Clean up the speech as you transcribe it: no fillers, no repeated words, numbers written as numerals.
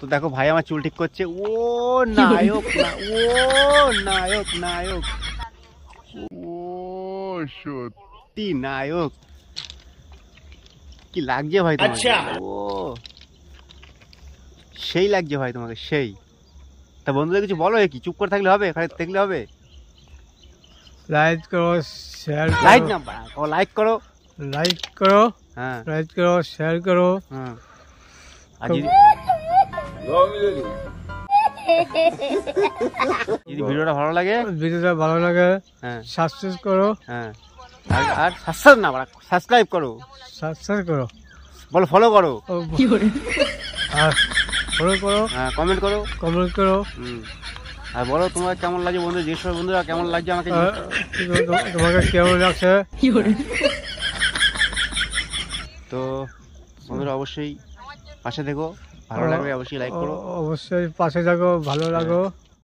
তো দেখো ভাই আমার চুল ঠিক করছে। ও নায়ক ও নায়ক নায়ক ও সত্যি নায়ক। কি লাগছে ভাই তোমাকে? আচ্ছা ও সেই লাগছে ভাই তোমাকে সেই। তা বন্ধুদের কিছু বলো, কি চুপ করে থাকলে হবে? খালি দেখলে হবে? লাইক করো, শেয়ার লাইক করো, না লাইক করো। লাইক করো, হ্যাঁ লাইক করো, শেয়ার করো। হ্যাঁ আর যদি ভিডিওটা ভালো লাগে, ভিডিওটা ভালো লাগে হ্যাঁ সাবস্ক্রাইব করো, হ্যাঁ আর সাবস্ক্রাইব না সাবস্ক্রাইব করো, সাবস্ক্রাইব করো, বলো ফলো করো, আর ফলো করো, হ্যাঁ কমেন্ট করো, কমেন্ট করো। আর বলো তোমার কেমন লাগছে বন্ধু, যে সব বন্ধুরা কেমন লাগছে আমাকে তোমাকে কেমন লাগছে? তো বন্ধুরা অবশ্যই পাশে দেখো, ভালো লাগবে অবশ্যই লাইক করো। অবশ্যই পাশে থাকো, ভালো লাগো।